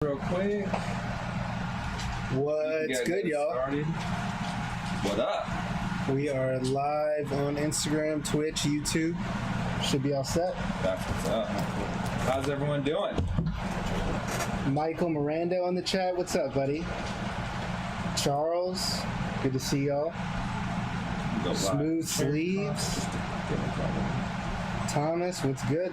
Real quick. What's good, y'all? What up? We are live on Instagram, Twitch, YouTube. Should be all set. That's what's up. How's everyone doing? Michael Miranda on the chat. What's up, buddy? Charles, good to see y'all. Smooth Sleeves. Thomas, what's good?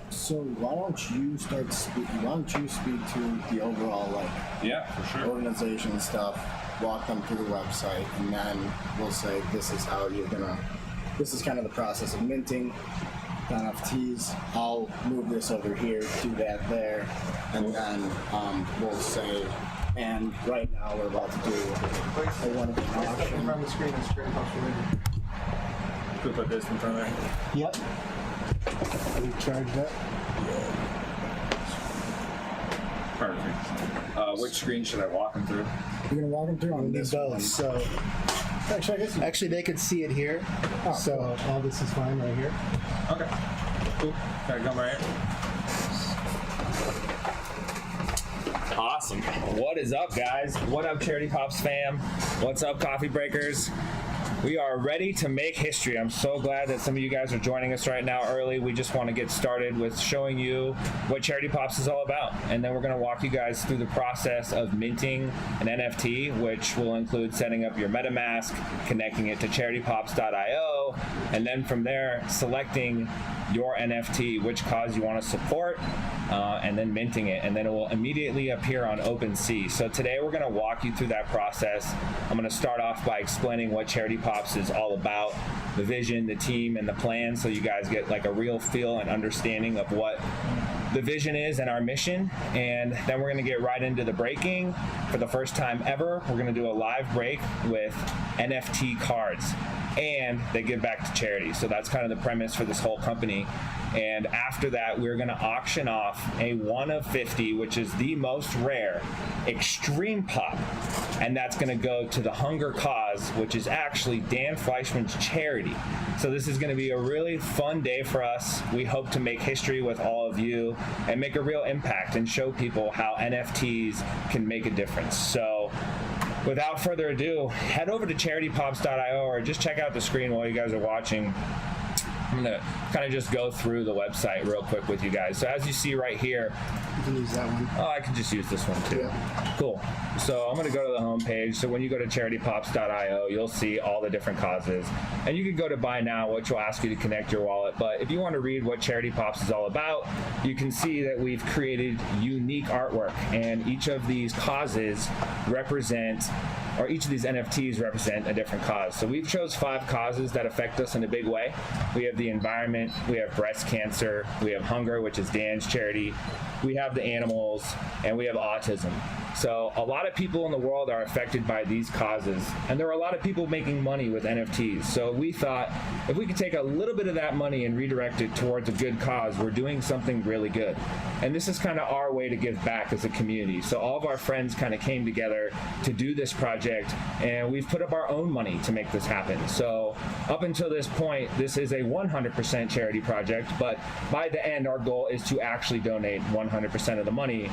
So why don't you speak to the overall for sure. organization and stuff, walk them through the website, and then we'll say this is how you're gonna. This is kind of the process of minting NFTs. I'll move this over here, do that there, and then we'll say. And right now we're about to do a one-of-a-kind auction. From the screen and straight across the window. Could we put this in front of there? Yep. Are we charged up? Perfect. Which screen should I walk them through? You're gonna walk them through on this both. one. So actually, they could see it here. Oh, so all this is fine right here. Okay. Cool. Can I come right here? Awesome. What is up, guys? What up, Charity Pops fam? What's up, Coffee Breakers? We are ready to make history. I'm so glad that some of you guys are joining us right now early. We just want to get started with showing you what Charity Pops is all about. And then we're going to walk you guys through the process of minting an NFT, which will include setting up your MetaMask, connecting it to charitypops.io, and then from there, selecting your NFT, which cause you want to support, and then minting it, and then it will immediately appear on OpenSea. So today we're going to walk you through that process. I'm going to start off by explaining what Charity Pops is all about, the vision, the team, and the plan, so you guys get like a real feel and understanding of what the vision is and our mission. And then we're going to get right into the breaking. For the first time ever, we're going to do a live break with NFT cards, and they give back to charity. So that's kind of the premise for this whole company. And after that, we're going to auction off a 1 of 50, which is the most rare extreme pop, and that's going to go to the Hunger Cause, which is actually Dan Fleischman's charity. So this is going to be a really fun day for us. We hope to make history with all of you and make a real impact and show people how NFTs can make a difference. So without further ado, head over to charitypops.io or just check out the screen while you guys are watching. I'm going to kind of just go through the website real quick with you guys. So as you see right here, You can use that one. oh, I can just use this one too. Yeah. Cool. So I'm going to go to the home page. So when you go to charitypops.io, you'll see all the different causes. And you can go to buy now, which will ask you to connect your wallet. But if you want to read what Charity Pops is all about, you can see that we've created unique artwork. And each of these causes represent, or each of these NFTs represent a different cause. So we've chose 5 causes that affect us in a big way. We have the environment, we have breast cancer, we have hunger, which is Dan's charity, we have the animals, and we have autism. So a lot of people in the world are affected by these causes, and there are a lot of people making money with NFTs. So we thought if we could take a little bit of that money and redirect it towards a good cause, we're doing something really good. And this is kind of our way to give back as a community. So all of our friends kind of came together to do this project, and we've put up our own money to make this happen. So up until this point, this is a 100% charity project, but by the end, our goal is to actually donate 100% of the money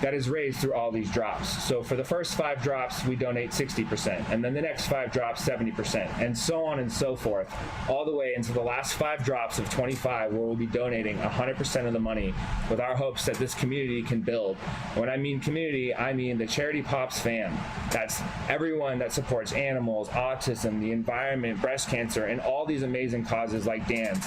that is raised through all these drops. So for the first 5 drops, we donate 60%, and then the next 5 drops, 70%, and so on and so forth, all the way into the last 5 drops of 25, where we'll be donating 100% of the money with our hopes that this community can build. When I mean community, I mean the Charity Pops fam. That's everyone that supports animals, autism, the environment, breast cancer, and all these amazing causes like Dan's.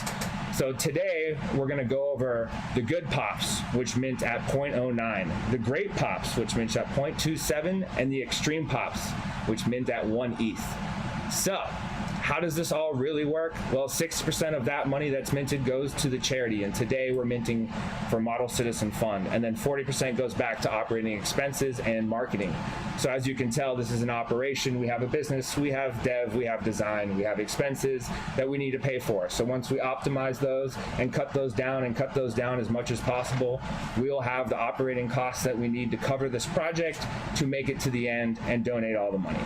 So today, we're going to go over the good pops, which mint at 0.09, the great pops, which mint at 0.27, and the extreme pops, which mint at 1 ETH. So how does this all really work? Well, 6% of that money that's minted goes to the charity, and today we're minting for Model Citizen Fund, and then 40% goes back to operating expenses and marketing. So as you can tell, this is an operation. We have a business, we have dev, we have design, we have expenses that we need to pay for. So once we optimize those and cut those down as much as possible, we'll have the operating costs that we need to cover this project to make it to the end and donate all the money.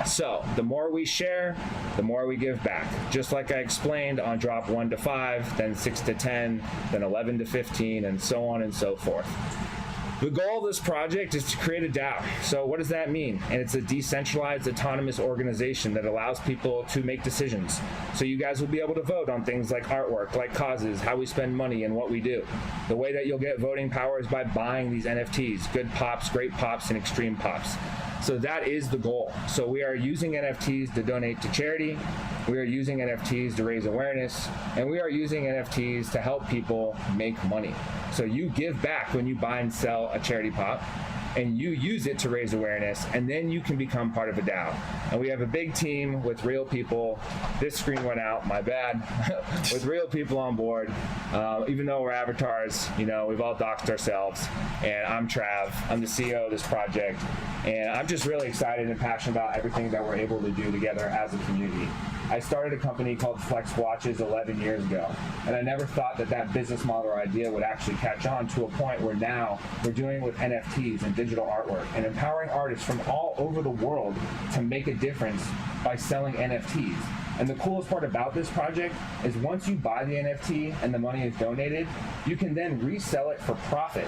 So the more we share, the more we give back. Just like I explained on drop 1 to 5, then 6 to 10, then 11 to 15, and so on and so forth. The goal of this project is to create a DAO. So what does that mean? And it's a decentralized autonomous organization that allows people to make decisions. So you guys will be able to vote on things like artwork, like causes, how we spend money, and what we do. The way that you'll get voting power is by buying these NFTs, good pops, great pops, and extreme pops. So that is the goal. So we are using NFTs to donate to charity, we are using NFTs to raise awareness, and we are using NFTs to help people make money. So you give back when you buy and sell a charity pop, and you use it to raise awareness, and then you can become part of a DAO. And we have a big team with real people. This screen went out, my bad. With real people on board. Even though we're avatars, you know, we've all doxed ourselves. And I'm Trav, I'm the CEO of this project. And I'm just really excited and passionate about everything that we're able to do together as a community. I started a company called Flex Watches 11 years ago, and I never thought that that business model or idea would actually catch on to a point where now we're doing with NFTs and digital artwork and empowering artists from all over the world to make a difference by selling NFTs. And the coolest part about this project is once you buy the NFT and the money is donated, you can then resell it for profit.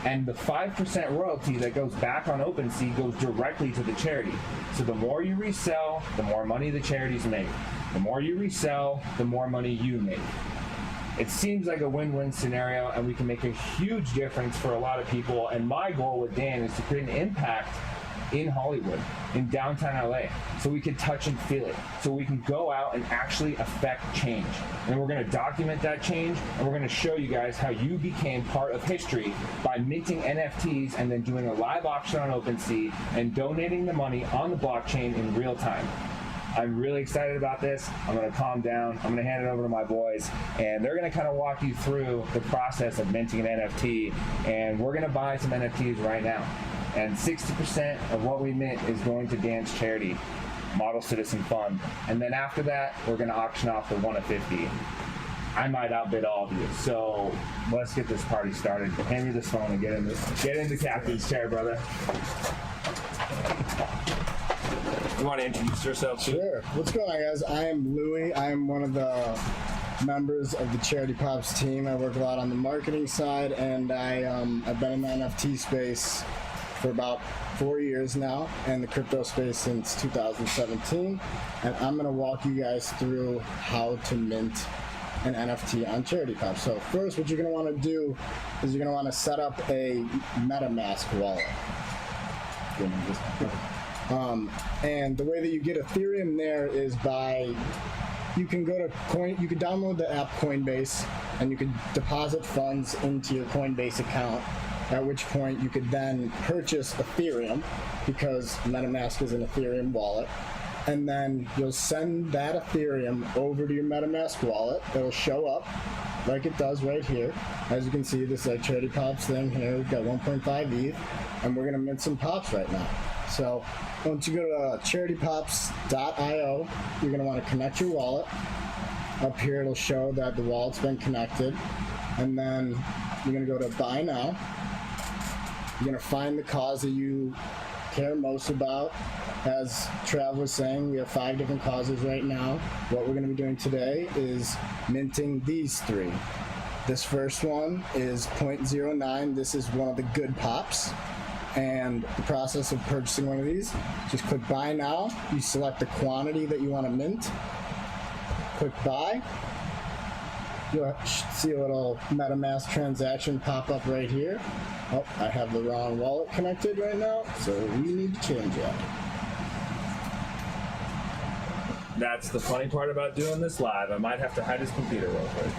And the 5% royalty that goes back on OpenSea goes directly to the charity. So the more you resell, the more money the charities make. The more you resell, the more money you make. It seems like a win-win scenario, and we can make a huge difference for a lot of people. And my goal with Dan is to create an impact in Hollywood, in downtown LA, so we can touch and feel it, so we can go out and actually affect change. And we're going to document that change, and we're going to show you guys how you became part of history by minting NFTs and then doing a live auction on OpenSea and donating the money on the blockchain in real time. I'm really excited about this. I'm going to calm down. I'm going to hand it over to my boys, and they're going to kind of walk you through the process of minting an NFT, and we're going to buy some NFTs right now. And 60% of what we mint is going to Dan's charity, Model Citizen Fund. And then after that, we're going to auction off the 1 of 50. I might outbid all of you. So let's get this party started. Hand me this phone and get in the captain's chair, brother. You want to introduce yourself too? Sure. What's going on, guys? I am Louie. I am one of the members of the Charity Pops team. I work a lot on the marketing side, and I've been in the NFT space for about 4 years now, and the crypto space since 2017. And I'm going to walk you guys through how to mint an NFT on Charity Pops. So first, what you're going to want to do is you're going to want to set up a MetaMask wallet. And the way that you get Ethereum there is by, you can download the app Coinbase, and you can deposit funds into your Coinbase account, at which point you could then purchase Ethereum, because MetaMask is an Ethereum wallet, and then you'll send that Ethereum over to your MetaMask wallet. It'll show up like it does right here. As you can see, this is a Charity Pops thing here. We've got 1.5 ETH, and we're gonna mint some pops right now. So once you go to charitypops.io, you're gonna wanna connect your wallet. Up here, it'll show that the wallet's been connected, and then you're gonna go to Buy Now. You're gonna find the cause that you care most about. As Trav was saying, we have 5 different causes right now. What we're gonna be doing today is minting these 3. This first one is 0.09. This is one of the good pops. And the process of purchasing one of these, just click Buy Now. You select the quantity that you wanna mint. Click Buy. You'll see a little MetaMask transaction pop up right here. Oh, I have the wrong wallet connected right now, so we need to change that. That's the funny part about doing this live. I might have to hide his computer real quick.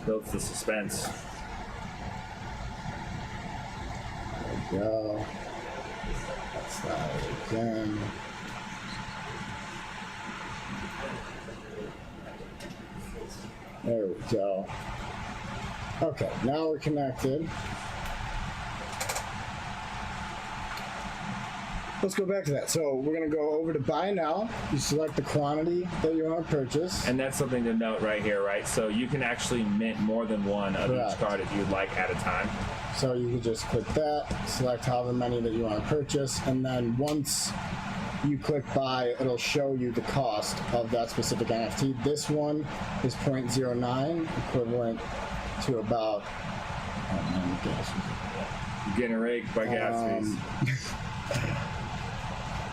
Builds the suspense. There we go. Let's try it again. There we go. Okay, now we're connected. Let's go back to that. So we're going to go over to buy now. You select the quantity that you want to purchase. And that's something to note right here, right? So you can actually mint more than one of Correct. each card if you'd like at a time. So you can just click that, select however many that you want to purchase, and then once you click buy, it'll show you the cost of that specific NFT. This one is 0.09, equivalent to about, You're getting raked by gas fees.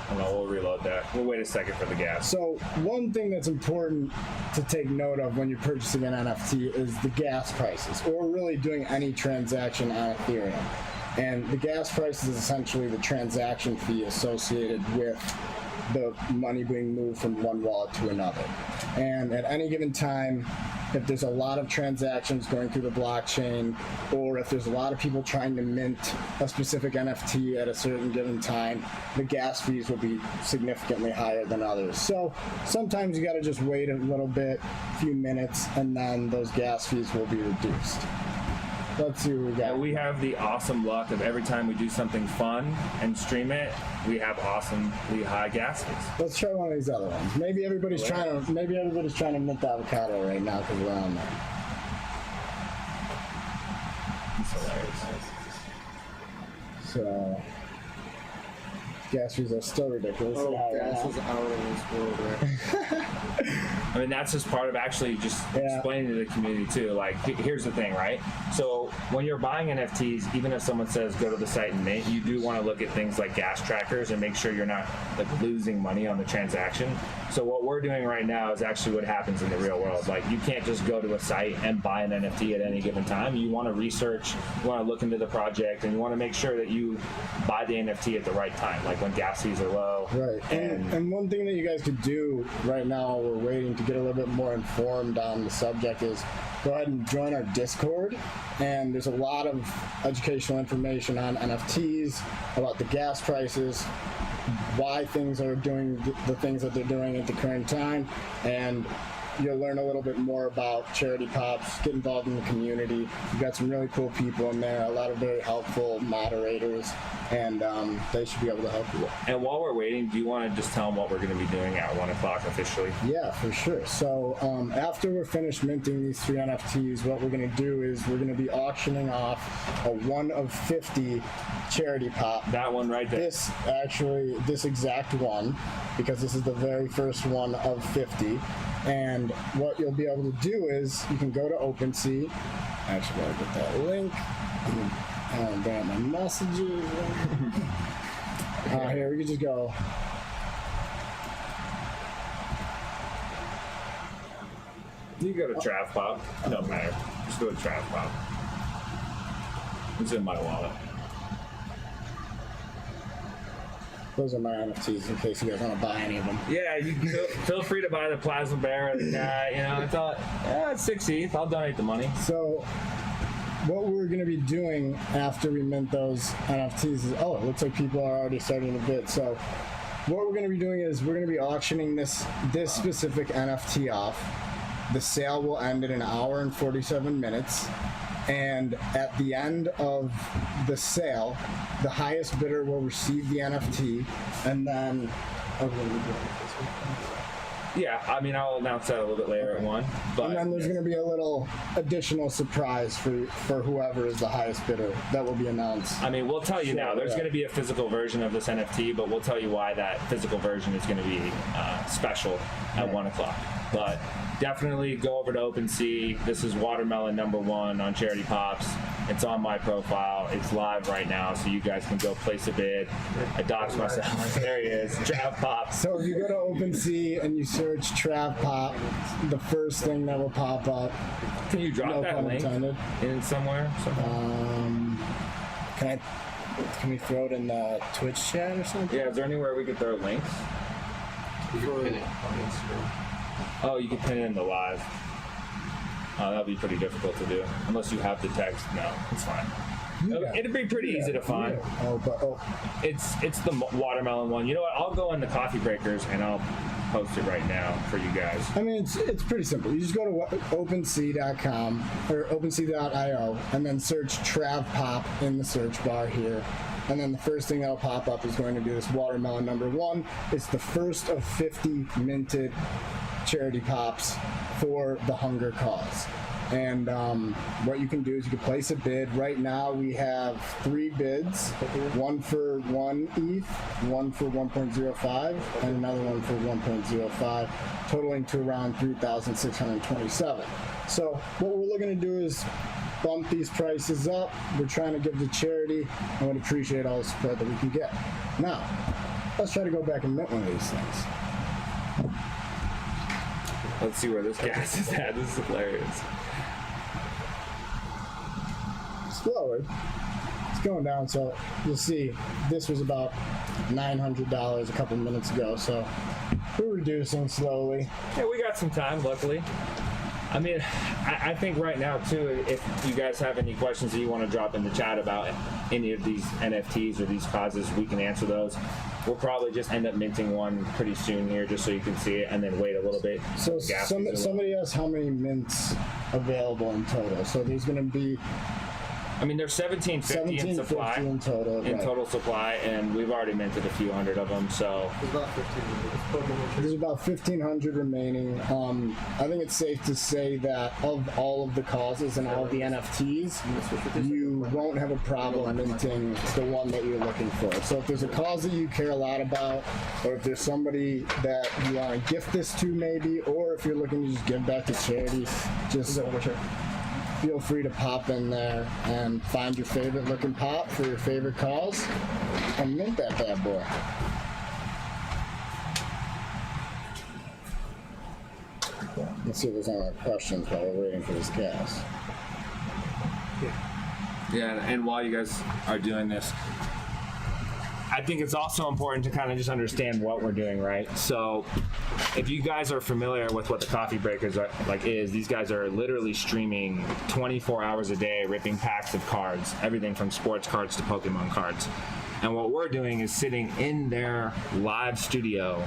I don't know, we'll reload that. We'll wait a second for the gas. So one thing that's important to take note of when you're purchasing an NFT is the gas prices, or really doing any transaction on Ethereum. And the gas price is essentially the transaction fee associated with the money being moved from one wallet to another. And at any given time, if there's a lot of transactions going through the blockchain, or if there's a lot of people trying to mint a specific NFT at a certain given time, the gas fees will be significantly higher than others. So sometimes you got to just wait a little bit, a few minutes, and then those gas fees will be reduced. Let's see what we got. We have the awesome luck of every time we do something fun and stream it, we have awesomely high gas fees. Let's try one of these other ones. Maybe everybody's trying to mint the avocado right now because we're on there. It's hilarious. So gas fees are still ridiculous. Gas is out of this world, right? I mean, that's just part of actually just explaining to the community too. Like, here's the thing, right? So when you're buying NFTs, even if someone says go to the site and mint, you do want to look at things like gas trackers and make sure you're not like losing money on the transaction. So what we're doing right now is actually what happens in the real world. Like, you can't just go to a site and buy an NFT at any given time. You want to research, you want to look into the project, and you want to make sure that you buy the NFT at the right time, like when gas fees are low. Right. And one thing that you guys could do right now while we're waiting to get a little bit more informed on the subject is go ahead and join our Discord. And there's a lot of educational information on NFTs, about the gas prices, why things are doing the things that they're doing at the current time, and you'll learn a little bit more about Charity Pops, get involved in the community. We've got some really cool people in there, a lot of very helpful moderators, and they should be able to help you. And while we're waiting, do you want to just tell them what we're going to be doing at 1 o'clock officially? Yeah, for sure. So after we're finished minting these 3 NFTs, what we're going to do is we're going to be auctioning off a 1 of 50 Charity Pop. That one right there. This exact one, because this is the very first one of 50. And what you'll be able to do is you can go to OpenSea. Actually, gotta get that link. And bring up my messages. Here, we can just go. You go to Trav Pop. It don't matter. Just go to Trav Pop. It's in my wallet. Those are my NFTs in case you guys want to buy any of them. Yeah, you can feel free to buy the plasma bear or the guy. You know, I thought, it's 6 ETH. I'll donate the money. So what we're going to be doing after we mint those NFTs is, it looks like people are already starting to bid. So what we're going to be doing is we're going to be auctioning this specific NFT off. The sale will end in 1 hour and 47 minutes. And at the end of the sale, the highest bidder will receive the NFT, and then yeah, I mean, I'll announce that a little bit later at 1. But and then there's going to be a little additional surprise for whoever is the highest bidder that will be announced. I mean, we'll tell you now. There's going to be a physical version of this NFT, but we'll tell you why that physical version is going to be special at 1 o'clock. But definitely go over to OpenSea. This is Watermelon #1 on Charity Pops. It's on my profile. It's live right now, so you guys can go place a bid. I doxed myself. There he is, Trav Pop. So if you go to OpenSea and you search Trav Pop, the first thing that will pop up. Can you drop that link in somewhere? Can we throw it in the Twitch chat or something? Yeah, is there anywhere we could throw links? You can pin it on Instagram. Oh, you can pin it in the live. Oh, that'd be pretty difficult to do. Unless you have the text. No, it's fine. It'd be pretty easy to find. It's the watermelon one. You know what? I'll go in the coffee breakers and I'll post it right now for you guys. I mean, it's pretty simple. You just go to OpenSea.com or OpenSea.io and then search Trav Pop in the search bar here. And then the first thing that'll pop up is going to be this watermelon number 1. It's the first of 50 minted charity pops for the hunger cause. And what you can do is you can place a bid. Right now we have 3 bids, one for 1 ETH, one for 1.05, and another one for 1.05, totaling to around 3,627. So what we're looking to do is bump these prices up. We're trying to give to charity and would appreciate all the support that we can get. Now, let's try to go back and mint one of these things. Let's see where this gas is at. This is hilarious. It's lowered. It's going down, so you'll see this was about $900 a couple minutes ago, so we're reducing slowly. Yeah, we got some time, luckily. I mean, I think right now, too, if you guys have any questions that you want to drop in the chat about any of these NFTs or these causes, we can answer those. We'll probably just end up minting one pretty soon here just so you can see it and then wait a little bit. So somebody asked how many mints available in total. So there's going to be... I mean, there's 1750 in supply. in total. In total supply, and we've already minted a few hundred of them, so... There's about 1,500. There's about 1,500 remaining. I think it's safe to say that of all of the causes and all of the NFTs, you won't have a problem minting the one that you're looking for. So if there's a cause that you care a lot about, or if there's somebody that you want to gift this to maybe, or if you're looking to just give back to charity, just feel free to pop in there and find your favorite looking pop for your favorite cause and mint that bad boy. Let's see if there's any more questions while we're waiting for this gas. Yeah, and while you guys are doing this, I think it's also important to kind of just understand what we're doing, right? So if you guys are familiar with what the coffee breakers are, these guys are literally streaming 24 hours a day, ripping packs of cards, everything from sports cards to Pokemon cards. And what we're doing is sitting in their live studio,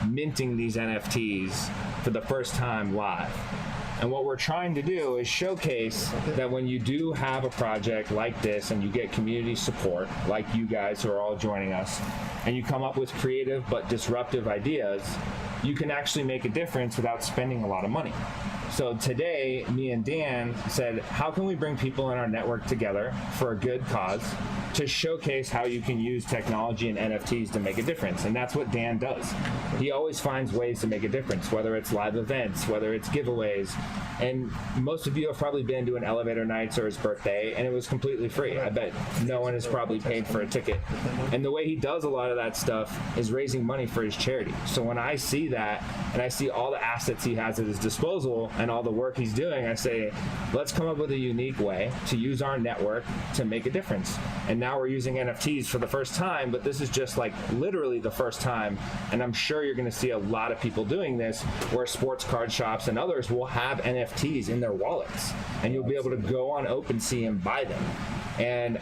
minting these NFTs for the first time live. And what we're trying to do is showcase that when you do have a project like this and you get community support, like you guys who are all joining us, and you come up with creative but disruptive ideas, you can actually make a difference without spending a lot of money. So today, me and Dan said, how can we bring people in our network together for a good cause to showcase how you can use technology and NFTs to make a difference? And that's what Dan does. He always finds ways to make a difference, whether it's live events, whether it's giveaways. And most of you have probably been to an elevator nights or his birthday, and it was completely free. I bet no one has probably paid for a ticket. And the way he does a lot of that stuff is raising money for his charity. So when I see that, and I see all the assets he has at his disposal and all the work he's doing, I say, let's come up with a unique way to use our network to make a difference. And now we're using NFTs for the first time, but this is just like literally the first time. And I'm sure you're going to see a lot of people doing this, where sports card shops and others will have NFTs in their wallets, and you'll be able to go on OpenSea and buy them. And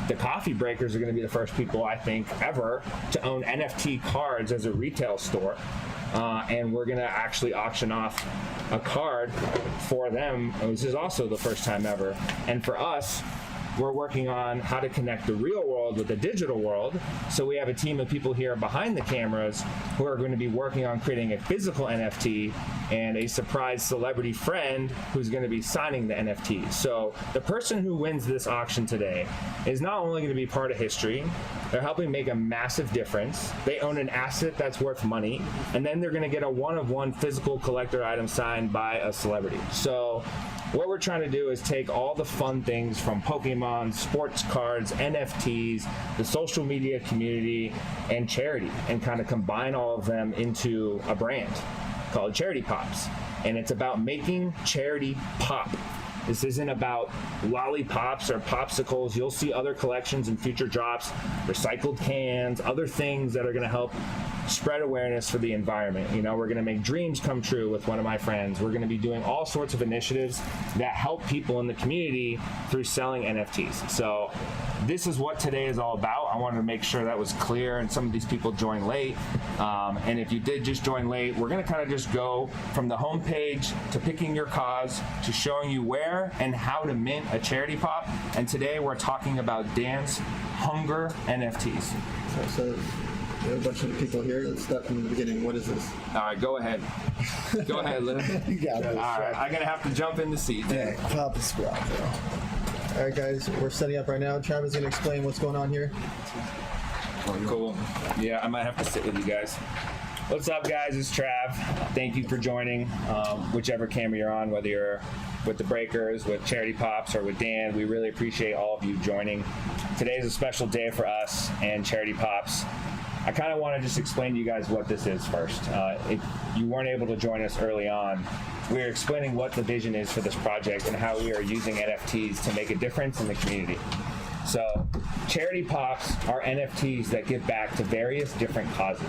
the coffee breakers are going to be the first people, I think, ever to own NFT cards as a retail store. And we're going to actually auction off a card for them. This is also the first time ever. And for us, we're working on how to connect the real world with the digital world. So we have a team of people here behind the cameras who are going to be working on creating a physical NFT and a surprise celebrity friend who's going to be signing the NFT. So the person who wins this auction today is not only going to be part of history, they're helping make a massive difference. They own an asset that's worth money, and then they're going to get a one-of-one physical collector item signed by a celebrity. So what we're trying to do is take all the fun things from Pokemon, sports cards, NFTs, the social media community, and charity, and kind of combine all of them into a brand called Charity Pops. And it's about making charity pop. This isn't about lollipops or popsicles. You'll see other collections in future drops, recycled cans, other things that are going to help spread awareness for the environment. You know, we're going to make dreams come true with one of my friends. We're going to be doing all sorts of initiatives that help people in the community through selling NFTs. So this is what today is all about. I wanted to make sure that was clear, and some of these people joined late. And if you did just join late, we're going to kind of just go from the homepage to picking your cause to showing you where and how to mint a charity pop. And today we're talking about Dan's Hunger NFTs. So we have a bunch of people here. Let's start from the beginning. What is this? All right, go ahead. Go ahead, Liv. You got this. All right, I'm going to have to jump in the seat. Yeah, pop a squat, bro. All right, guys, we're setting up right now. Travis is going to explain what's going on here. Cool. Yeah, I might have to sit with you guys. What's up, guys? It's Trav. Thank you for joining. Whichever camera you're on, whether you're with the Breakers, with Charity Pops, or with Dan, we really appreciate all of you joining. Today is a special day for us and Charity Pops. I kind of want to just explain to you guys what this is first. If you weren't able to join us early on, we're explaining what the vision is for this project and how we are using NFTs to make a difference in the community. So, Charity Pops are NFTs that give back to various different causes.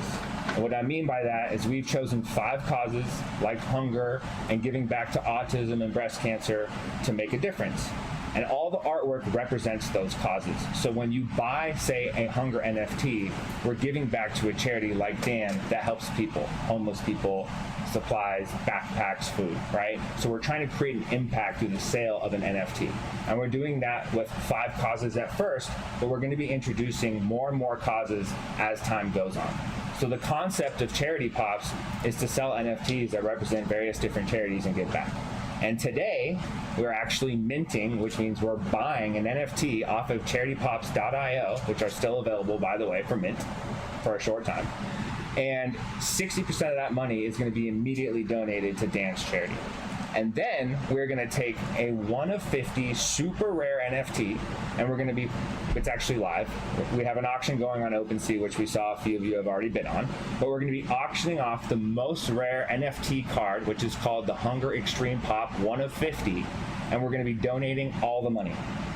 And what I mean by that is we've chosen 5 causes, like hunger and giving back to autism and breast cancer, to make a difference. And all the artwork represents those causes. So when you buy, say, a hunger NFT, we're giving back to a charity like Dan that helps people, homeless people, supplies, backpacks, food, right? So we're trying to create an impact through the sale of an NFT. And we're doing that with 5 causes at first, but we're going to be introducing more and more causes as time goes on. So the concept of Charity Pops is to sell NFTs that represent various different charities and give back. And today, we're actually minting, which means we're buying an NFT off of charitypops.io, which are still available, by the way, for mint for a short time. And 60% of that money is going to be immediately donated to Dan's charity. And then we're going to take a 1 of 50 super rare NFT, and we're going to be, it's actually live. We have an auction going on OpenSea, which we saw a few of you have already been on, but we're going to be auctioning off the most rare NFT card, which is called the Hunger Extreme Pop 1 of 50, and we're going to be donating all the money.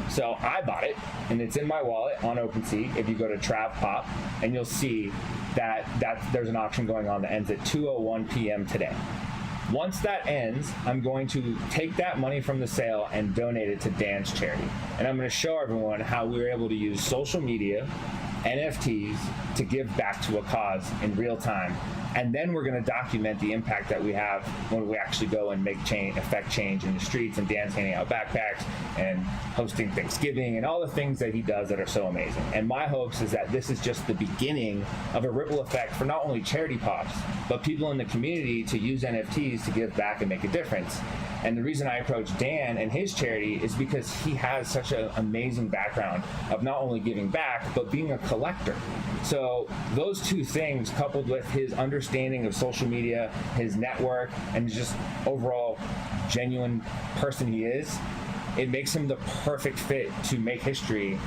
So I bought it, and it's in my wallet on OpenSea. If you go to Trav Pop, and you'll see that there's an auction going on that ends at 2:01 p.m. today. Once that ends, I'm going to take that money from the sale and donate it to Dan's charity. And I'm going to show everyone how we were able to use social media, NFTs, to give back to a cause in real time. And then we're going to document the impact that we have when we actually go and affect change in the streets, and Dan's handing out backpacks and hosting Thanksgiving and all the things that he does that are so amazing. And my hopes is that this is just the beginning of a ripple effect for not only Charity Pops, but people in the community to use NFTs to give back and make a difference. And the reason I approached Dan and his charity is because he has such an amazing background of not only giving back, but being a collector. So those two things, coupled with his understanding of social media, his network, and just overall genuine person he is, it makes him the perfect fit to make history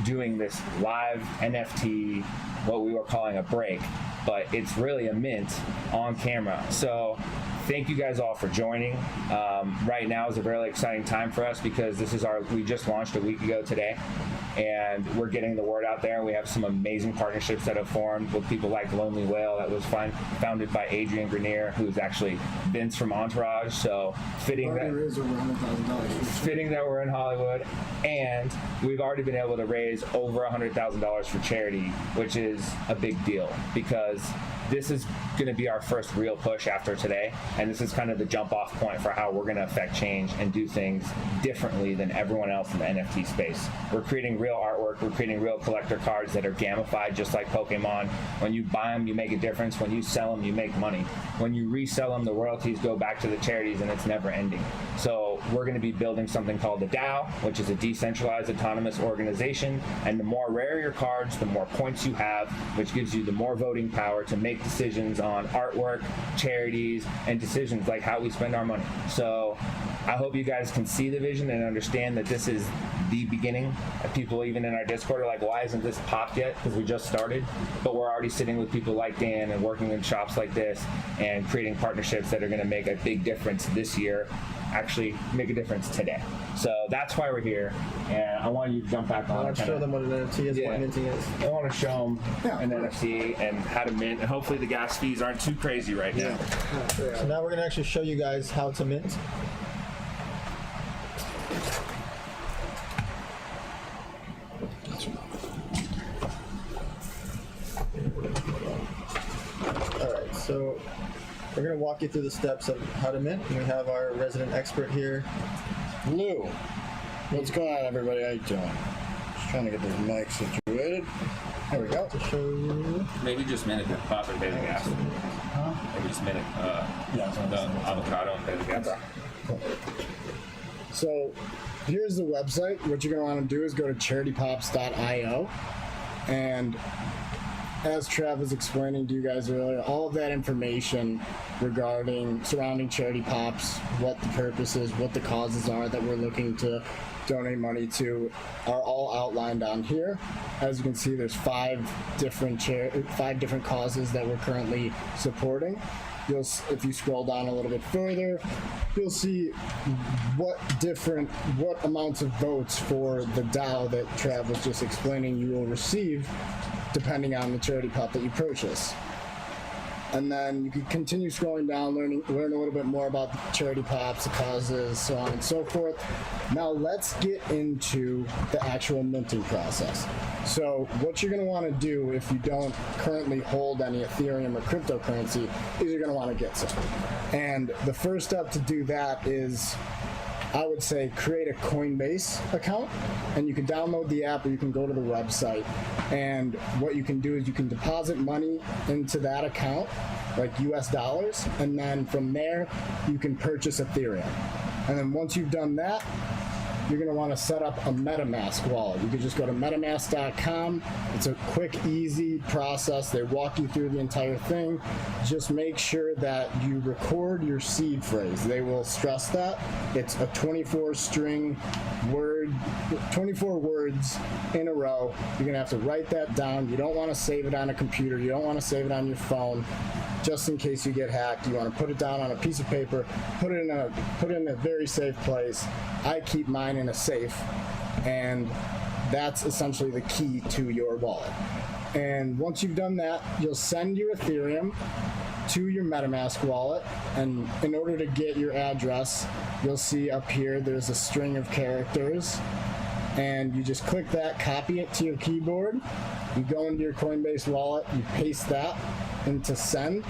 doing this live NFT, what we were calling a break, but it's really a mint on camera. So thank you guys all for joining. Right now is a really exciting time for us because we just launched a week ago today, and we're getting the word out there. We have some amazing partnerships that have formed with people like Lonely Whale, that was founded by Adrian Grenier, who's actually Vince from Entourage. So fitting that we're in Hollywood, and we've already been able to raise over $100,000 for charity, which is a big deal because this is going to be our first real push after today, and this is kind of the jump off point for how we're going to affect change and do things differently than everyone else in the NFT space. We're creating real artwork, we're creating real collector cards that are gamified just like Pokemon. When you buy them, you make a difference. When you sell them, you make money. When you resell them, the royalties go back to the charities, and it's never ending. So we're going to be building something called the DAO, which is a decentralized autonomous organization, and the more rare your cards, the more points you have, which gives you the more voting power to make decisions on artwork, charities, and decisions like how we spend our money. So I hope you guys can see the vision and understand that this is the beginning. People even in our Discord are like, why isn't this popped yet? Because we just started, but we're already sitting with people like Dan and working in shops like this and creating partnerships that are going to make a big difference this year actually make a difference today. So that's why we're here, and I want you to jump back on. Let's show them what an NFT is, what minting is. I want to show them an NFT and how to mint, and hopefully the gas fees aren't too crazy right now. So now we're going to actually show you guys how to mint. Alright, so we're going to walk you through the steps of how to mint. And we have our resident expert here. Lou, what's going on, everybody? How you doing? Just trying to get this mic situated. There we go. To show you. Maybe just mint it, pop and pay the gas. Maybe just mint it, the avocado and pay the gas. So here's the website. What you're going to want to do is go to charitypops.io, and as Trav was explaining to you guys earlier, all of that information surrounding Charity Pops, what the purpose is, what the causes are that we're looking to donate money to, are all outlined on here. As you can see, there's five different causes that we're currently supporting. If you scroll down a little bit further, you'll see what amounts of votes for the DAO that Trav was just explaining you will receive, depending on the charity pop that you purchase. And then you can continue scrolling down, learn a little bit more about the charity pops, the causes, so on and so forth. Now let's get into the actual minting process. So what you're going to want to do if you don't currently hold any Ethereum or cryptocurrency is you're going to want to get some. And the first step to do that is, I would say, create a Coinbase account, and you can download the app or you can go to the website. And what you can do is you can deposit money into that account, like US dollars, and then from there you can purchase Ethereum. And then once you've done that, you're going to want to set up a MetaMask wallet. You can just go to metamask.com. It's a quick, easy process. They walk you through the entire thing. Just make sure that you record your seed phrase. They will stress that. It's a 24 words in a row. You're going to have to write that down. You don't want to save it on a computer. You don't want to save it on your phone. Just in case you get hacked, you want to put it down on a piece of paper, put it in a very safe place. I keep mine in a safe, and that's essentially the key to your wallet. And once you've done that, you'll send your Ethereum to your MetaMask wallet, and in order to get your address, you'll see up here there's a string of characters, and you just click that, copy it to your keyboard, you go into your Coinbase wallet, you paste that into send,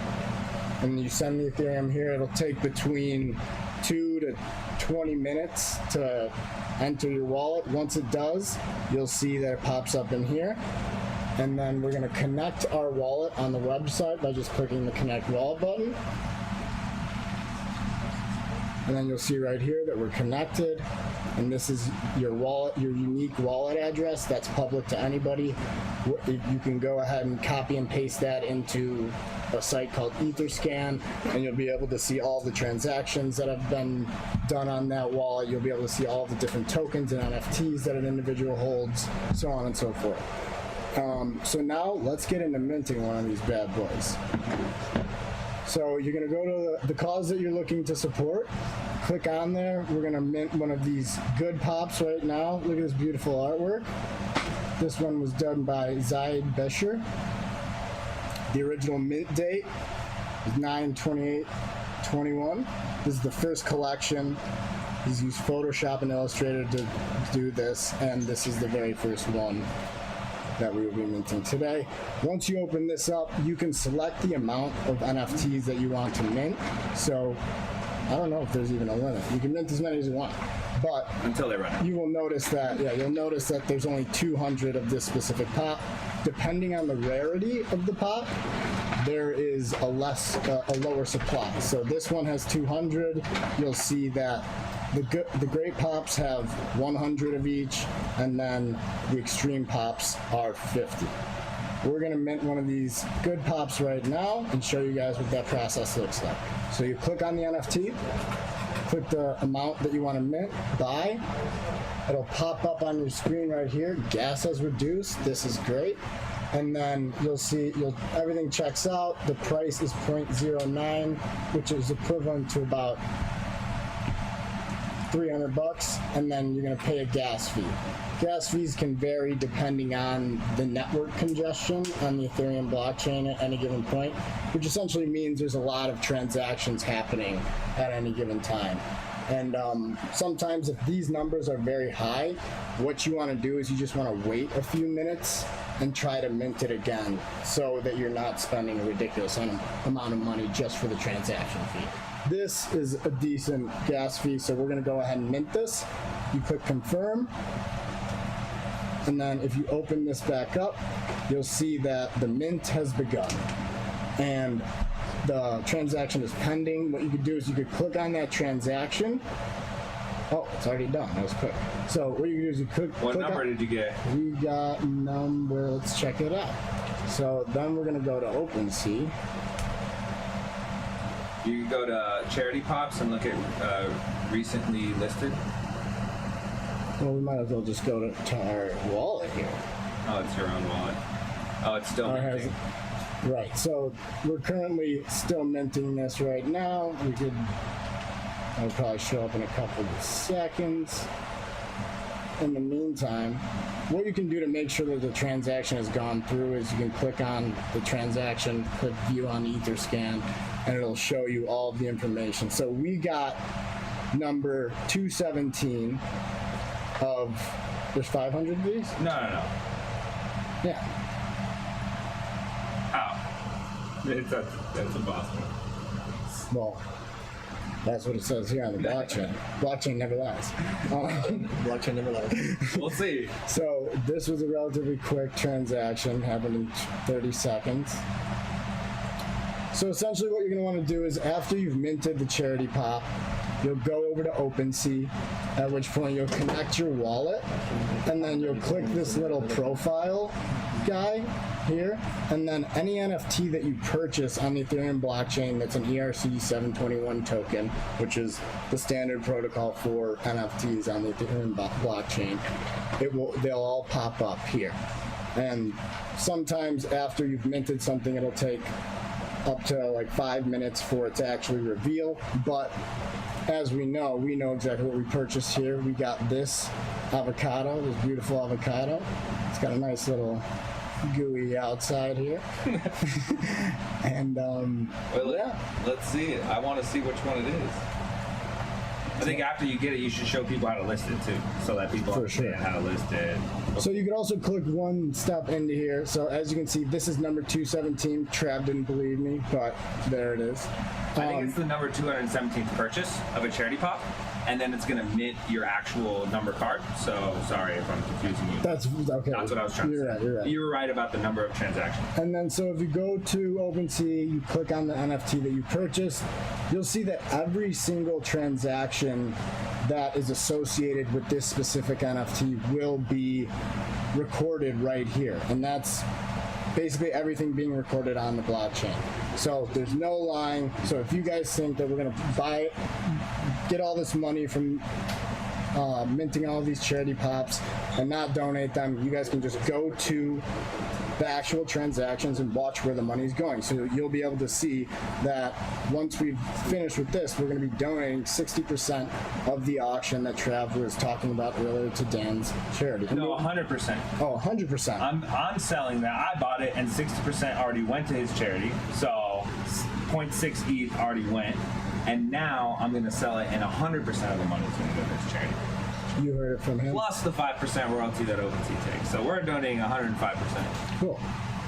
and you send the Ethereum here. It'll take between 2 to 20 minutes to enter your wallet. Once it does, you'll see that it pops up in here. And then we're going to connect our wallet on the website by just clicking the connect wallet button. And then you'll see right here that we're connected. And this is your wallet, your unique wallet address that's public to anybody. You can go ahead and copy and paste that into a site called Etherscan, and you'll be able to see all the transactions that have been done on that wallet. You'll be able to see all the different tokens and NFTs that an individual holds, so on and so forth. So now let's get into minting one of these bad boys. So you're going to go to the cause that you're looking to support. Click on there. We're going to mint one of these good pops right now. Look at this beautiful artwork. This one was done by Zaid Besher. The original mint date is 9/28/21. This is the first collection. He's used Photoshop and Illustrator to do this, and this is the very first one that we will be minting today. Once you open this up, you can select the amount of NFTs that you want to mint. So I don't know if there's even a limit. You can mint as many as you want, but Until they run out. you will notice that, you'll notice that there's only 200 of this specific pop. Depending on the rarity of the pop, there is a lower supply. So this one has 200. You'll see that the great pops have 100 of each, and then the extreme pops are 50. We're gonna mint one of these good pops right now and show you guys what that process looks like. So you click on the NFT, click the amount that you want to mint, buy. It'll pop up on your screen right here. Gas has reduced. This is great. And then you'll see everything checks out. The price is 0.09, which is equivalent to about $300, and then you're going to pay a gas fee. Gas fees can vary depending on the network congestion on the Ethereum blockchain at any given point, which essentially means there's a lot of transactions happening at any given time. And sometimes if these numbers are very high, what you want to do is you just want to wait a few minutes and try to mint it again so that you're not spending a ridiculous amount of money just for the transaction fee. This is a decent gas fee, so we're going to go ahead and mint this. You click confirm, and then if you open this back up, you'll see that the mint has begun and the transaction is pending. What you could do is you could click on that transaction. Oh, it's already done. That was quick. So what you can do is you click. What number did you get? We got number. Let's check it out. So then we're gonna go to OpenSea. You can go to Charity Pops and look at recently listed. Well, we might as well just go to our wallet here. Oh, it's your own wallet. Oh, it's still minting. Right. So we're currently still minting this right now. It'll probably show up in a couple of seconds. In the meantime, what you can do to make sure that the transaction has gone through is you can click on the transaction, click view on Etherscan, and it'll show you all of the information. So we got number 217 of, there's 500 of these? No. Yeah. How? That's impossible. Well, that's what it says here on the blockchain. Blockchain never lies. Blockchain never lies. We'll see. So this was a relatively quick transaction, happened in 30 seconds. So essentially what you're going to want to do is after you've minted the Charity Pop, you'll go over to OpenSea, at which point you'll connect your wallet, and then you'll click this little profile guy here, and then any NFT that you purchase on the Ethereum blockchain that's an ERC-721 token, which is the standard protocol for NFTs on the Ethereum blockchain, they'll all pop up here. And sometimes after you've minted something, it'll take up to like 5 minutes for it to actually reveal, but as we know exactly what we purchased here. We got this avocado, this beautiful avocado. It's got a nice little gooey outside here. And yeah. Let's see it. I want to see which one it is. I think after you get it, you should show people how to list it too, so that people understand how to list it. So you can also click one step into here. So as you can see, this is number 217. Trav didn't believe me, but there it is. I think it's the number 217th purchase of a Charity Pop, and then it's going to mint your actual number card. So sorry if I'm confusing you. That's okay. That's what I was trying to say. You're right. You were right about the number of transactions. And then so if you go to OpenSea, you click on the NFT that you purchased, you'll see that every single transaction that is associated with this specific NFT will be recorded right here. And that's basically everything being recorded on the blockchain. So there's no lying. So if you guys think that we're gonna get all this money from minting all these Charity Pops and not donate them, you guys can just go to the actual transactions and watch where the money's going. So you'll be able to see that once we've finished with this, we're going to be donating 60% of the auction that Trav was talking about earlier to Dan's charity. No, 100%. Oh, 100%. I'm selling that. I bought it, and 60% already went to his charity. So 0.6 ETH already went, and now I'm going to sell it, and 100% of the money is going to go to his charity. You heard it from him. Plus the 5% royalty that OpenSea takes. So we're donating 105%. Cool.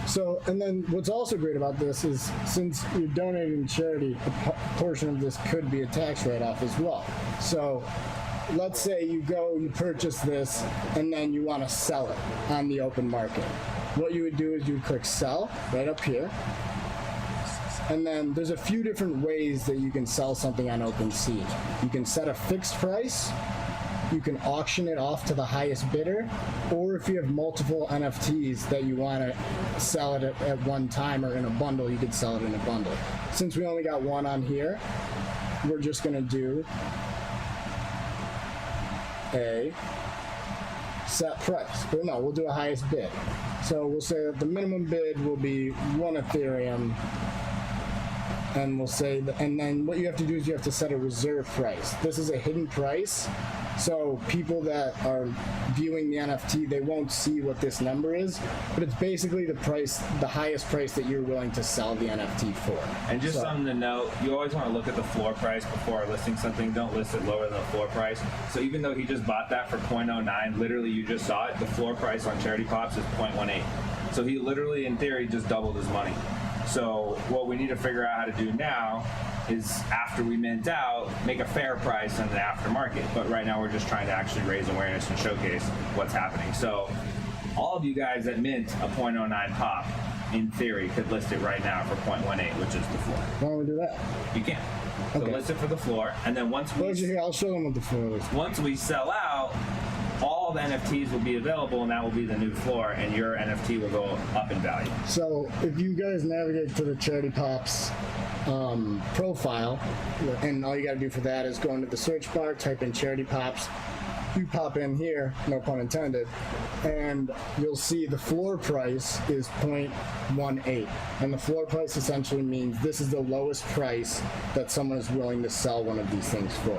So, and then what's also great about this is since you're donating to charity, a portion of this could be a tax write-off as well. So let's say you purchase this, and then you want to sell it on the open market. What you would do is you would click sell right up here. And then there's a few different ways that you can sell something on OpenSea. You can set a fixed price, you can auction it off to the highest bidder, or if you have multiple NFTs that you want to sell it at one time or in a bundle, you could sell it in a bundle. Since we only got one on here, we're just going to do a set price. But no, we'll do a highest bid. So we'll say that the minimum bid will be 1 Ethereum and we'll say, and then what you have to do is you have to set a reserve price. This is a hidden price, so people that are viewing the NFT, they won't see what this number is, but it's basically the price, the highest price that you're willing to sell the NFT for. And just something to note, you always want to look at the floor price before listing something. Don't list it lower than the floor price. So even though he just bought that for 0.09, literally you just saw it, the floor price on Charity Pops is 0.18. So he literally, in theory, just doubled his money. So what we need to figure out how to do now is, after we mint out, make a fair price in the aftermarket. But right now we're just trying to actually raise awareness and showcase what's happening. So all of you guys that mint a 0.09 pop, in theory, could list it right now for 0.18, which is the floor. Why don't we do that? You can. So Okay. list it for the floor, and then once Well, here, I'll show them what the floor is. once we sell out, all the NFTs will be available, and that will be the new floor, and your NFT will go up in value. So if you guys navigate to the Charity Pops profile, and all you got to do for that is go into the search bar, type in Charity Pops. You pop in here, no pun intended, and you'll see the floor price is 0.18. And the floor price essentially means this is the lowest price that someone is willing to sell one of these things for.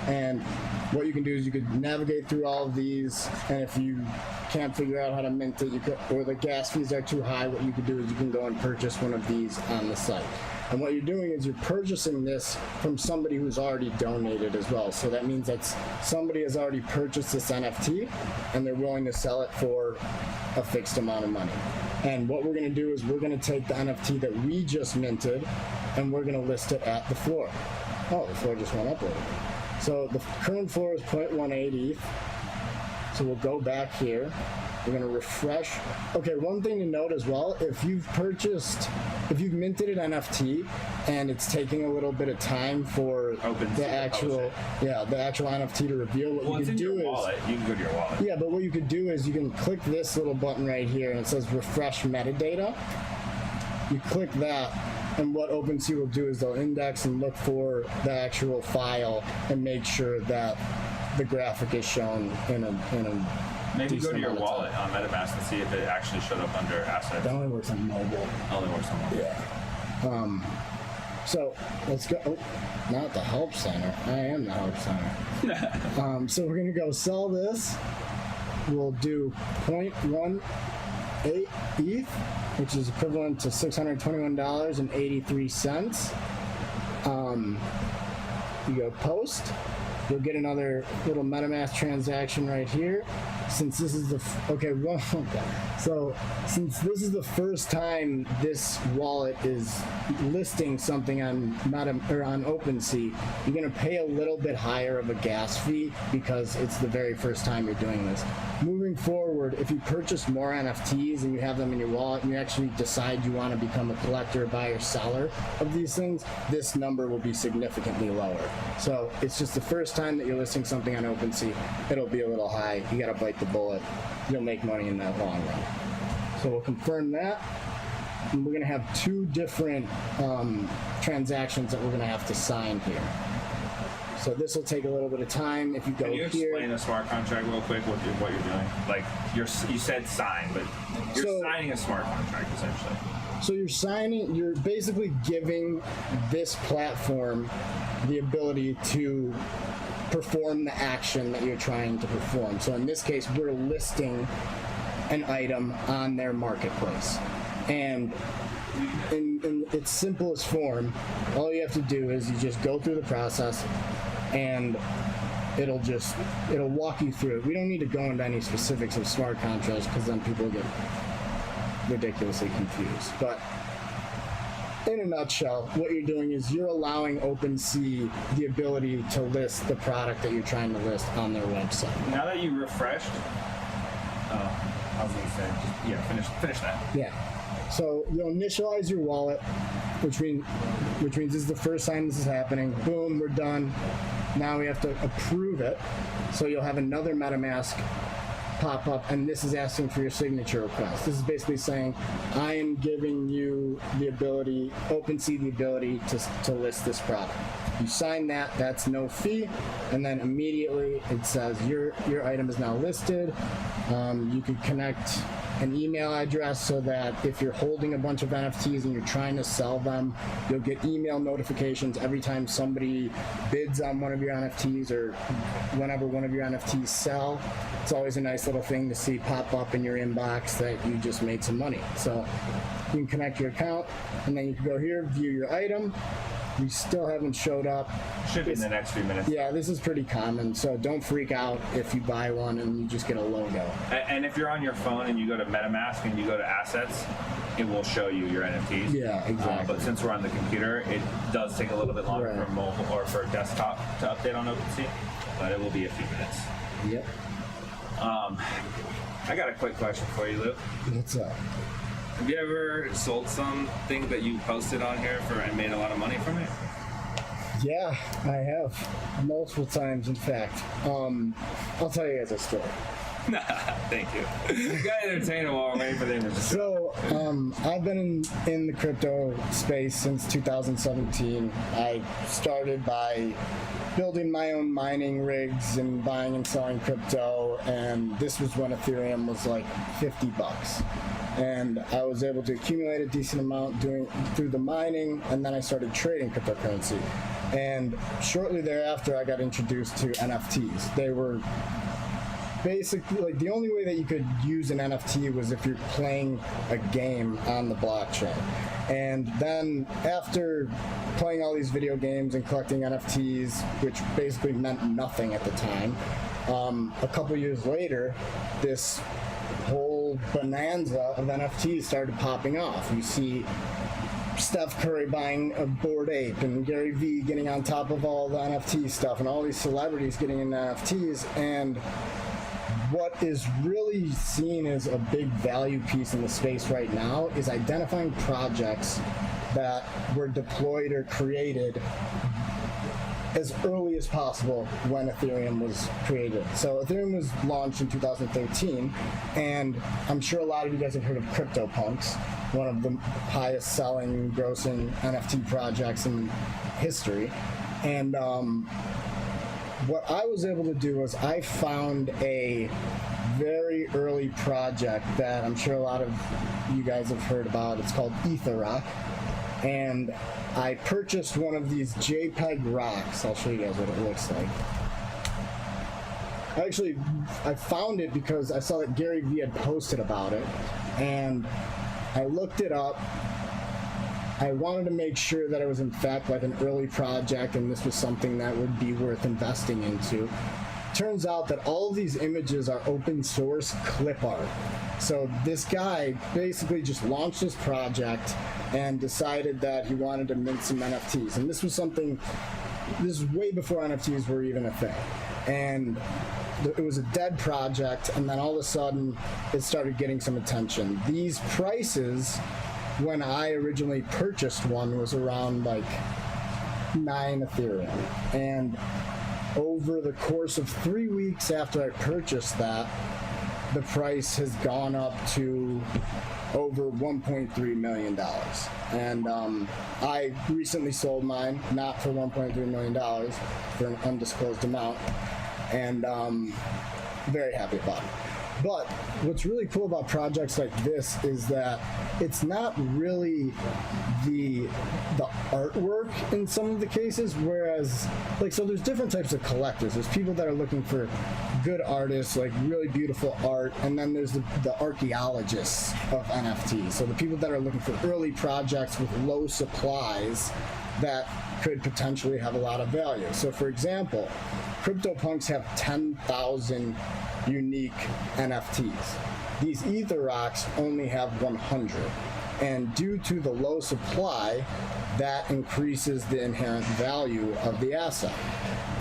And what you can do is you could navigate through all of these, and if you can't figure out how to mint it, you could, or the gas fees are too high, what you could do is you can go and purchase one of these on the site. And what you're doing is you're purchasing this from somebody who's already donated as well. So that means that somebody has already purchased this NFT and they're willing to sell it for a fixed amount of money. And what we're going to do is we're going to take the NFT that we just minted and we're going to list it at the floor. Oh, the floor just went up a little bit. So the current floor is 0.18 ETH. So we'll go back here. We're going to refresh. Okay, one thing to note as well, if you've minted an NFT and it's taking a little bit of time for the actual NFT to reveal, what you can do is wallet. You can go to your wallet. yeah, but what you could do is you can click this little button right here and it says refresh metadata. You click that, and what OpenSea will do is they'll index and look for the actual file and make sure that the graphic is shown in a Maybe go decent to your amount of wallet on MetaMask and see if it actually showed up under assets. That only works on mobile. Only works on mobile. Yeah. So let's go. Oh, not the help center. I am the help center. So we're gonna go sell this. We'll do 0.18 ETH, which is equivalent to $621.83. You go post. You'll get another little MetaMask transaction right here. Since this is the so since this is the first time this wallet is listing something on on OpenSea, you're gonna pay a little bit higher of a gas fee because it's the very first time you're doing this. Moving forward, if you purchase more NFTs and you have them in your wallet and you actually decide you want to become a collector, buyer, seller of these things, this number will be significantly lower. So it's just the first time that you're listing something on OpenSea, it'll be a little high. You gotta bite the bullet. You'll make money in that long run. So we'll confirm that. And we're gonna have two different transactions that we're gonna have to sign here. So this will take a little bit of time. If you go Can you here, explain the smart contract real quick? What you're doing? Like you said sign, but you're signing a smart contract essentially. so you're basically giving this platform the ability to perform the action that you're trying to perform. So in this case, we're listing an item on their marketplace. And in its simplest form, all you have to do is you just go through the process and it'll walk you through it. We don't need to go into any specifics of smart contracts because then people get ridiculously confused. But in a nutshell, what you're doing is you're allowing OpenSea the ability to list the product that you're trying to list on their website. Now that you refreshed, I was gonna say, finish that. Yeah. So you'll initialize your wallet, which means this is the first time this is happening. Boom, we're done. Now we have to approve it. So you'll have another MetaMask pop up, and this is asking for your signature request. This is basically saying, I am giving you the ability, OpenSea the ability to list this product. You sign that, that's no fee, and then immediately it says your item is now listed. You can connect an email address so that if you're holding a bunch of NFTs and you're trying to sell them, you'll get email notifications every time somebody bids on one of your NFTs or whenever one of your NFTs sell. It's always a nice little thing to see pop up in your inbox that you just made some money. So you can connect your account, and then you can go here, view your item. We still haven't showed up. Should be in the next few minutes. Yeah, this is pretty common, so don't freak out if you buy one and you just get a logo. And if you're on your phone and you go to MetaMask and you go to assets, it will show you your NFTs. Yeah, exactly. But since we're on the computer, it does take a little bit longer Right. for mobile or for desktop to update on OpenSea, but it will be a few minutes. Yep. I got a quick question for you, Lou. What's up? Have you ever sold something that you posted on here for and made a lot of money from it? Yeah, I have. Multiple times, in fact. I'll tell you guys a story. Thank you. You gotta entertain them while we're waiting for the image. So, I've been in the crypto space since 2017. I started by building my own mining rigs and buying and selling crypto, and this was when Ethereum was like $50. And I was able to accumulate a decent amount through the mining, and then I started trading cryptocurrency. And shortly thereafter, I got introduced to NFTs. They were basically like the only way that you could use an NFT was if you're playing a game on the blockchain. And then after playing all these video games and collecting NFTs, which basically meant nothing at the time, a couple years later, this whole bonanza of NFTs started popping off. You see Steph Curry buying a Bored Ape and Gary Vee getting on top of all the NFT stuff and all these celebrities getting into NFTs. And what is really seen as a big value piece in the space right now is identifying projects that were deployed or created as early as possible when Ethereum was created. So Ethereum was launched in 2013, and I'm sure a lot of you guys have heard of CryptoPunks, one of the highest selling, grossing NFT projects in history. And what I was able to do was I found a very early project that I'm sure a lot of you guys have heard about. It's called Etherrock. And I purchased one of these JPEG rocks. I'll show you guys what it looks like. Actually, I found it because I saw that Gary Vee had posted about it, and I looked it up. I wanted to make sure that it was in fact like an early project and this was something that would be worth investing into. Turns out that all of these images are open source clip art. So this guy basically just launched his project and decided that he wanted to mint some NFTs. And this was way before NFTs were even a thing. And it was a dead project, and then all of a sudden it started getting some attention. These prices, when I originally purchased one, was around like 9 Ethereum. And over the course of 3 weeks after I purchased that, the price has gone up to over $1.3 million. And I recently sold mine, not for $1.3 million, for an undisclosed amount, and very happy about it. But what's really cool about projects like this is that it's not really the artwork in some of the cases, whereas so there's different types of collectors. There's people that are looking for good artists, like really beautiful art, and then there's the archaeologists of NFTs. So the people that are looking for early projects with low supplies that could potentially have a lot of value. So for example, CryptoPunks have 10,000 unique NFTs. These Ether Rocks only have 100. And due to the low supply, that increases the inherent value of the asset.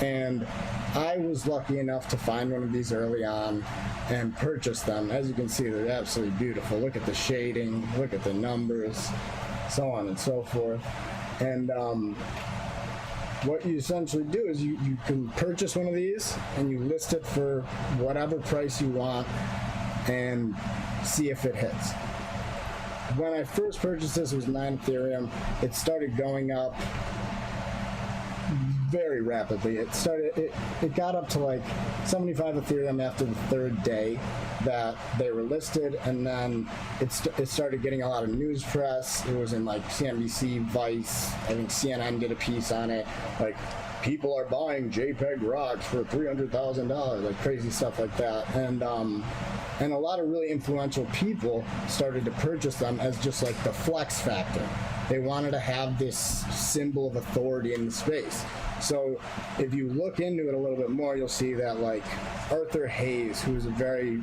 And I was lucky enough to find one of these early on and purchase them. As you can see, they're absolutely beautiful. Look at the shading, look at the numbers, so on and so forth. And what you essentially do is you can purchase one of these and you list it for whatever price you want and see if it hits. When I first purchased this, it was 9 Ethereum. It started going up very rapidly. It got up to like 75 Ethereum after the third day, that they were listed, and then it started getting a lot of news press. It was in like CNBC, Vice, I think CNN did a piece on it, like people are buying JPEG rocks for $300,000, like crazy stuff like that. And a lot of really influential people started to purchase them as just like the flex factor. They wanted to have this symbol of authority in the space. So if you look into it a little bit more, you'll see that like Arthur Hayes, who is a very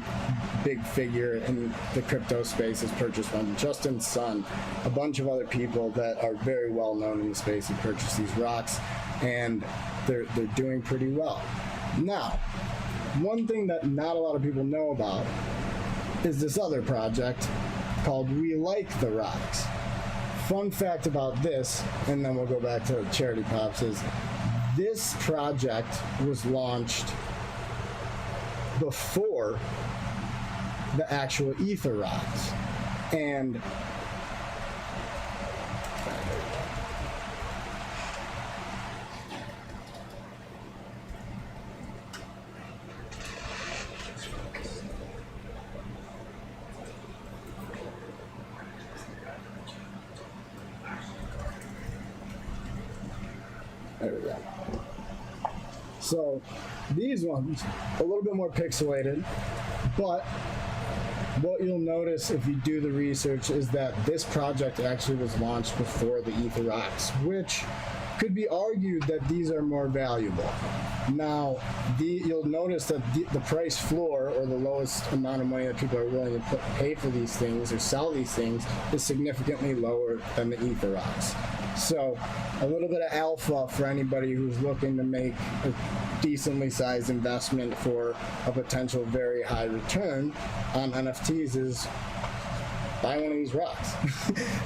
big figure in the crypto space, has purchased one. Justin Sun, a bunch of other people that are very well known in the space have purchased these rocks, and they're doing pretty well. Now, one thing that not a lot of people know about is this other project called We Like the Rocks. Fun fact about this, and then we'll go back to Charity Pops, is this project was launched before the actual Ether rocks. And there we go. So these ones, a little bit more pixelated, but what you'll notice if you do the research is that this project actually was launched before the Ether rocks, which could be argued that these are more valuable. Now, you'll notice that the price floor, or the lowest amount of money that people are willing to pay for these things or sell these things, is significantly lower than the Ether rocks. So a little bit of alpha for anybody who's looking to make a decently sized investment for a potential very high return on NFTs is buy one of these rocks.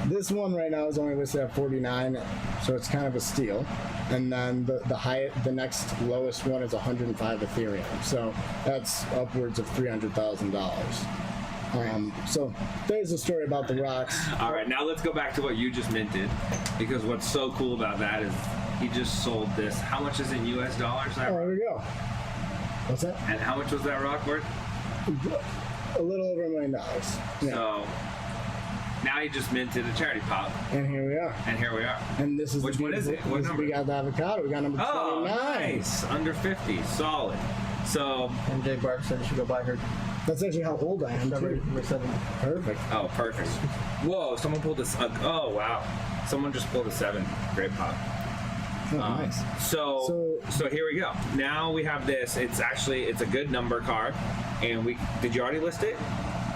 This one right now is only listed at 49, so it's kind of a steal. And then the next lowest one is 105 Ethereum, so that's upwards of $300,000. So there's a story about the rocks. All right, now let's go back to what you just minted, because what's so cool about that is he just sold this. How much is in US dollars? Oh, there we go. What's that? And how much was that rock worth? A little over $1 million. Yeah. So now he just minted a charity pop, And here we are. and here we are. And this is Which one is it? What number? We got the avocado. We got number 29. Oh, nice. Under 50. Solid. So, And Jay Barb said you should go buy her. That's actually how old I am, too. Number 7. Perfect. oh, perfect. Whoa, someone pulled this. Oh, wow. Someone just pulled a 7. Great pop. Oh, nice. So here we go. Now we have this. It's a good number card. And did you already list it?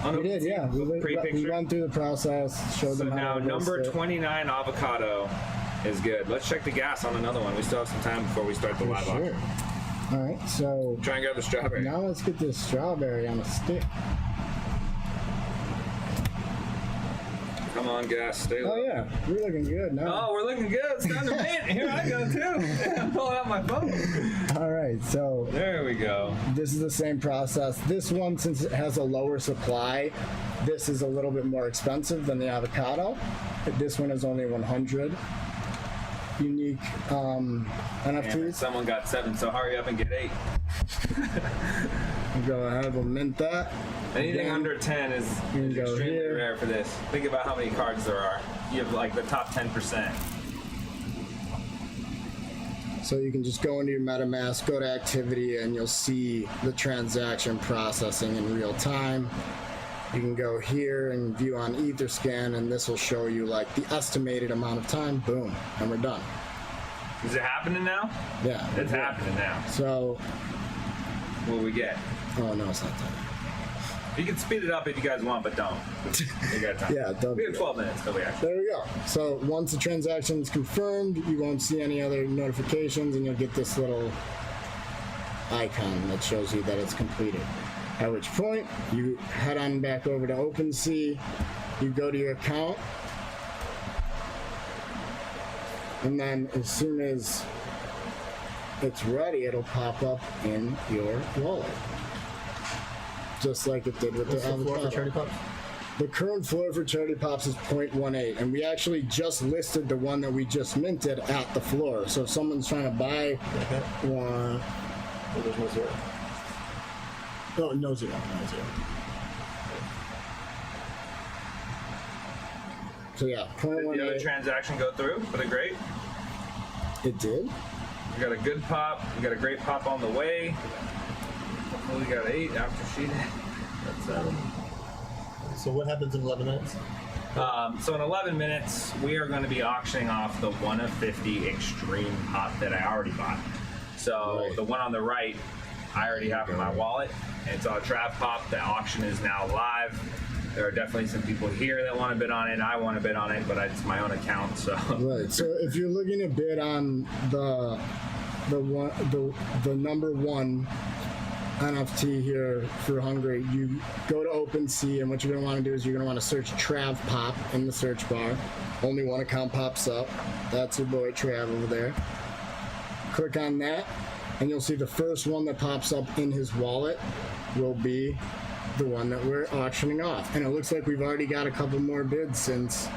We did, yeah. We run through the process, showed So them how now to number list it. 29 avocado is good. Let's check the gas on another one. We still have some time before we start the live Sure. auction. All right, so Try and grab the strawberry. now let's get this strawberry on a stick. Come on, gas. Stay low. Oh yeah, we're looking good now. Oh, we're looking good. It's time to mint. Here I go, too. I'm pulling out my phone. All right, so There we go. this is the same process. This one, since it has a lower supply, this is a little bit more expensive than the avocado. This one is only 100 unique Damn it, NFTs. someone got 7, so hurry up and get 8. We'll go ahead, we'll mint that. Anything Then under 10 is can go extremely here. rare for this. Think about how many cards there are. You have like the top 10%. So you can just go into your MetaMask, go to activity, and you'll see the transaction processing in real time. You can go here and view on Etherscan, and this will show you like the estimated amount of time. Boom, and we're done. Is it happening now? Yeah. It's happening now. So, What do we get? oh no, it's not that. You can speed it up if you guys want, but don't. We got time. Yeah, don't. We have 12 minutes, so we actually. There we go. So once the transaction is confirmed, you won't see any other notifications, and you'll get this little icon that shows you that it's completed. At which point, you head on back over to OpenSea, you go to your account, and then as soon as it's ready, it'll pop up in your wallet. Just like it did with What's the the floor for avocado. Charity Pops? The current floor for Charity Pops is 0.18, and we actually just listed the one that we just minted at the floor. So if someone's trying to buy Okay. one, Oh, there's no 0. oh, no zero, no zero. So yeah, Did the other 0.18. transaction go through for the grape? It did. We got a good pop. We got a great pop on the way. We got 8 after she did. That's So what happens in 11 minutes? So in 11 minutes, we are going to be auctioning off the 1 of 50 extreme pop that I already bought. So Right. the one on the right, I already have in my wallet. It's on Trav Pop. The auction is now live. There are definitely some people here that want to bid on it. I want to bid on it, but it's my own account. So Right. So if you're looking to bid on the number 1 NFT here for Hungary, you go to OpenSea, and what you're going to want to do is you're going to want to search Trav Pop in the search bar. Only one account pops up. That's your boy Trav over there. Click on that, and you'll see the first one that pops up in his wallet will be the one that we're auctioning off. And it looks like we've already got a couple more bids since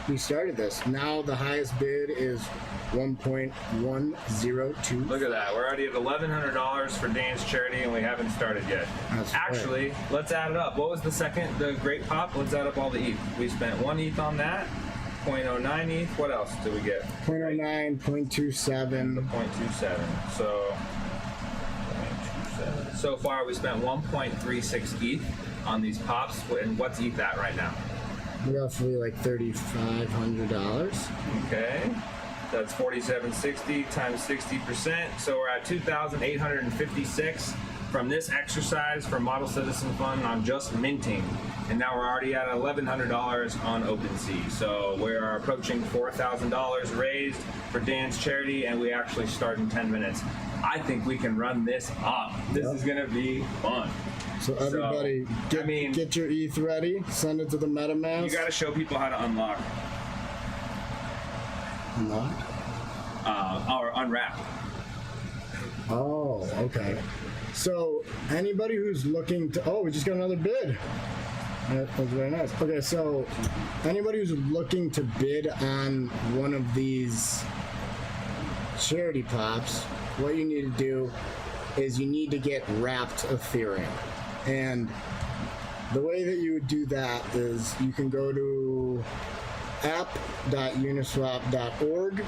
we started this. Now the highest bid is 1.102. look at that. We're already at $1,100 for Dan's charity, and we haven't started yet. That's right. Actually, let's add it up. What was the great pop? Let's add up all the ETH. We spent 1 ETH on that, 0.09 ETH. What else did we get? 0.09, 0.27. 0.27. So 0.27. So far, we spent 1.36 ETH on these pops. And what's ETH at right now? Roughly like $3,500. Okay. That's 4760 times 60%. So we're at 2,856 from this exercise for Model Citizen Fund on just minting. And now we're already at $1,100 on OpenSea. So we are approaching $4,000 raised for Dan's charity, and we actually start in 10 minutes. I think we can run this up. This is going to be fun. So everybody, get your ETH ready. Send it to the MetaMask. You got to show people how to unlock or unwrap. Oh, okay. So anybody who's looking to, we just got another bid. That was very nice. Okay, so anybody who's looking to bid on one of these charity pops, what you need to do is you need to get wrapped Ethereum. And the way that you would do that is you can go to app.uniswap.org,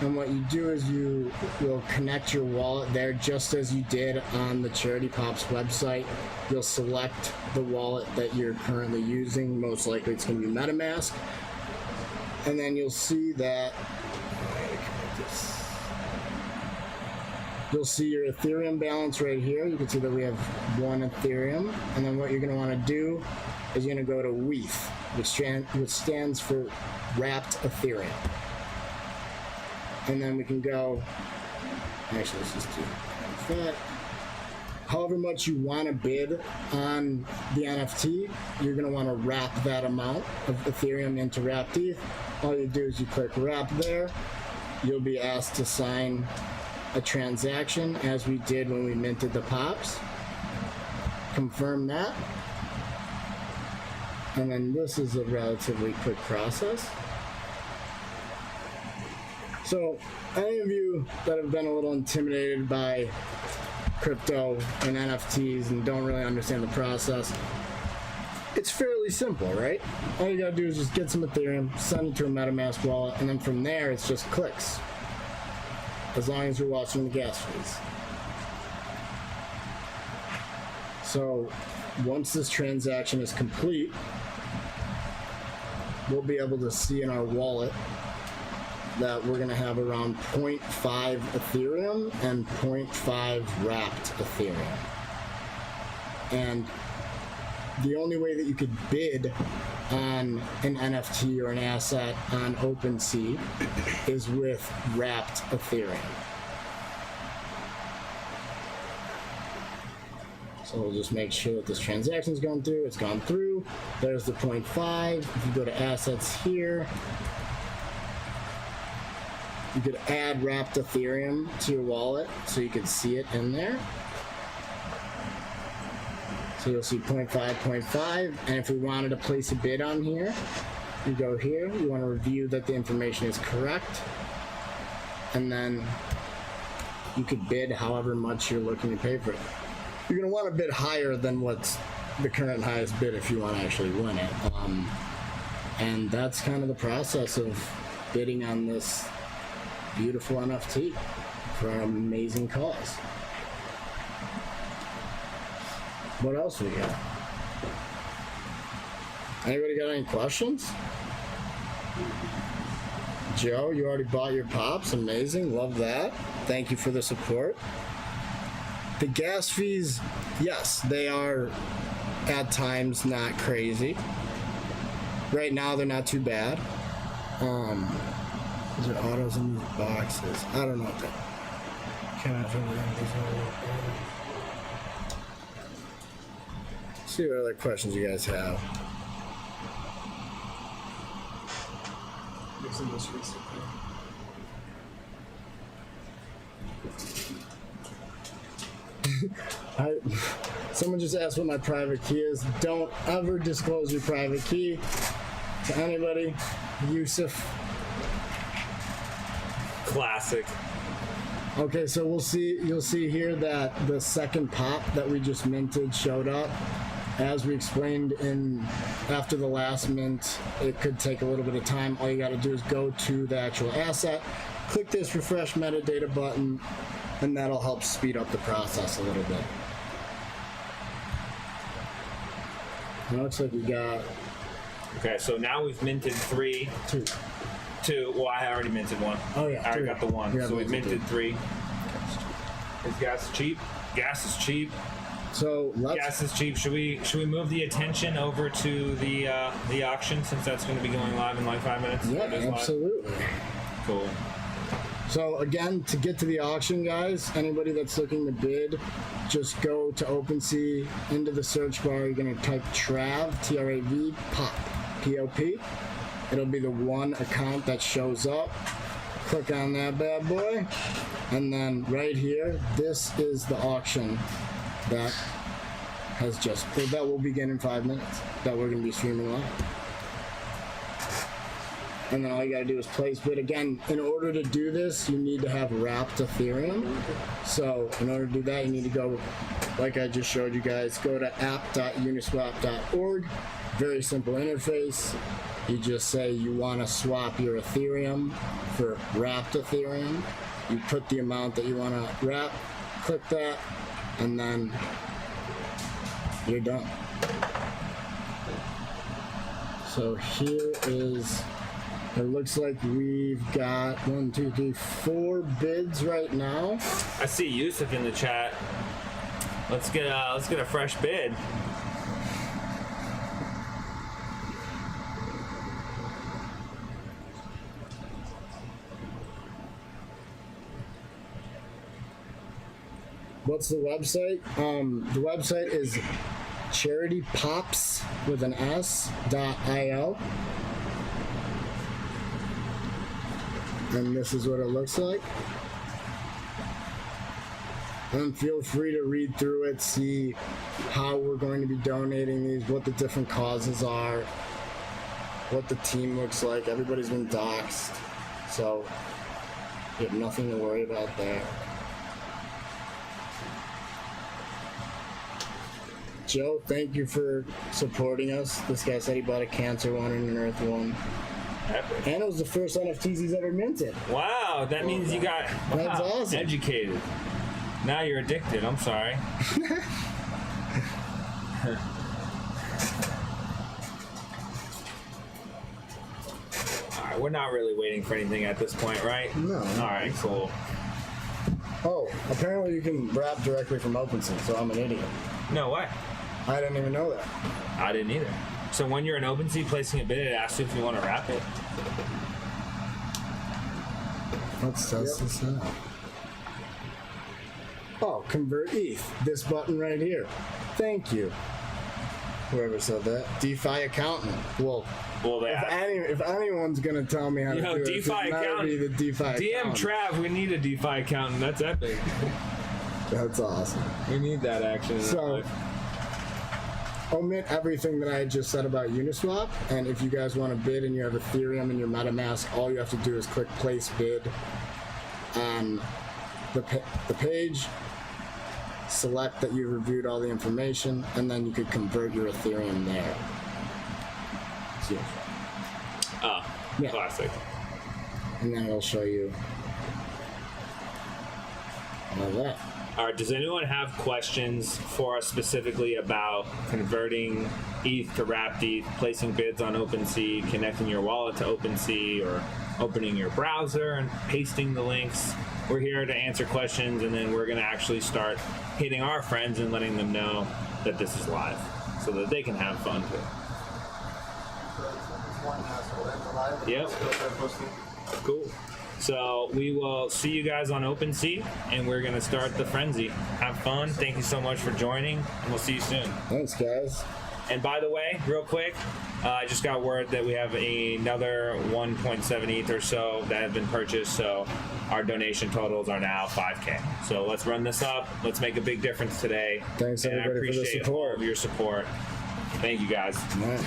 and what you do is you will connect your wallet there just as you did on the Charity Pops website. You'll select the wallet that you're currently using. Most likely it's going to be MetaMask. And then you'll see that you'll see your Ethereum balance right here. You can see that we have 1 Ethereum. And then what you're going to want to do is you're going to go to WETH, which stands for Wrapped Ethereum. And then we can go, actually let's just do that. However much you want to bid on the NFT, you're going to want to wrap that amount of Ethereum into wrapped ETH. All you do is you click wrap there. You'll be asked to sign a transaction as we did when we minted the pops. Confirm that. And then this is a relatively quick process. So, any of you that have been a little intimidated by crypto and NFTs and don't really understand the process, it's fairly simple, right? All you gotta do is just get some Ethereum, send it to a MetaMask wallet, and then from there it's just clicks. As long as you're watching the gas fees. So, once this transaction is complete, we'll be able to see in our wallet that we're going to have around 0.5 Ethereum and 0.5 wrapped Ethereum. And the only way that you could bid on an NFT or an asset on OpenSea is with wrapped Ethereum. So we'll just make sure that this transaction's gone through. It's gone through. There's the 0.5. If you go to assets here, you could add wrapped Ethereum to your wallet so you could see it in there. So you'll see 0.5, 0.5, and if we wanted to place a bid on here, you go here, you want to review that the information is correct, and then you could bid however much you're looking to pay for it. You're going to want to bid higher than what's the current highest bid if you want to actually win it. And that's kind of the process of bidding on this beautiful NFT for an amazing cause. What else we got? Anybody got any questions? Joe, you already bought your pops. Amazing. Love that. Thank you for the support. The gas fees, yes, they are at times not crazy. Right now, they're not too bad. Is there autos in these boxes? I don't know what that. Cannot find it. See what other questions you guys have. Someone just asked what my private key is. Don't ever disclose your private key to anybody. Yusuf. Classic. Okay, so we'll see. You'll see here that the second pop that we just minted showed up. As we explained after the last mint, it could take a little bit of time. All you got to do is go to the actual asset, click this refresh metadata button, and that'll help speed up the process a little bit. It looks like we got Okay, so now we've minted three. Two. Well, I already minted one. Oh, yeah, I already two. got the one. Yeah, So we minted minted three. Is gas cheap? Gas is cheap. so let's. Gas is cheap. Should we move the attention over to the auction since that's going to be going live in like 5 minutes? Yeah, It is live? absolutely. Cool. So again, to get to the auction, guys, anybody that's looking to bid, just go to OpenSea, into the search bar, you're gonna type Trav, T-R-A-V, POP, P-O-P. It'll be the one account that shows up. Click on that bad boy, and then right here, this is the auction that that will begin in 5 minutes, that we're gonna be streaming live. And then all you gotta do is place bid. Again, in order to do this, you need to have wrapped Ethereum. So in order to do that, you need to go, like I just showed you guys, go to app.uniswap.org. Very simple interface. You just say you want to swap your Ethereum for wrapped Ethereum. You put the amount that you want to wrap, click that, and then you're done. So here is. It looks like we've got 1, 2, 3, 4 bids right now. I see Yusuf in the chat. Let's get a fresh bid. What's the website? The website is charitypops with an S.io. And this is what it looks like. And feel free to read through it, see how we're going to be donating these, what the different causes are, what the team looks like. Everybody's been doxxed, so you have nothing to worry about there. Joe, thank you for supporting us. This guy said he bought a Cancer one and an Earth one. Epic. And it was the first NFTs he's ever minted. Wow, that means you got That's awesome. educated. Now you're addicted. I'm sorry. All right, we're not really waiting for anything at this point, right? No. All right, cool. Oh, apparently you can wrap directly from OpenSea, so I'm an idiot. No way. I didn't even know that. I didn't either. So when you're in OpenSea placing a bid, it asks you if you want to wrap it. Let's test this out. Oh, convert ETH. This button right here. Thank you. Whoever said that. DeFi accountant. Well, if anyone's gonna tell me how to do DeFi it, that would accountant. be the DeFi DM accountant. Trav, we need a DeFi accountant. That's epic. That's awesome. We need that action. In our So, life. omit everything that I just said about Uniswap, and if you guys want to bid and you have Ethereum in your MetaMask, all you have to do is click place bid on the page, select that you've reviewed all the information, and then you could convert your Ethereum there. So, Oh, Yeah. classic. And then it'll show you all that. All right, does anyone have questions for us specifically about converting ETH to wrapped ETH, placing bids on OpenSea, connecting your wallet to OpenSea, or opening your browser and pasting the links? We're here to answer questions, and then we're going to actually start hitting our friends and letting them know that this is live so that they can have fun too. Yep. Cool. So we will see you guys on OpenSea, and we're going to start the frenzy. Have fun. Thank you so much for joining, and we'll see you soon. Thanks, guys. And by the way, real quick, I just got word that we have another 1.7 ETH or so that have been purchased, so our donation totals are now 5K. So let's run this up. Let's make a big difference today. Thanks, and everybody, I for the appreciate support. all of your support. Thank you, guys. All right.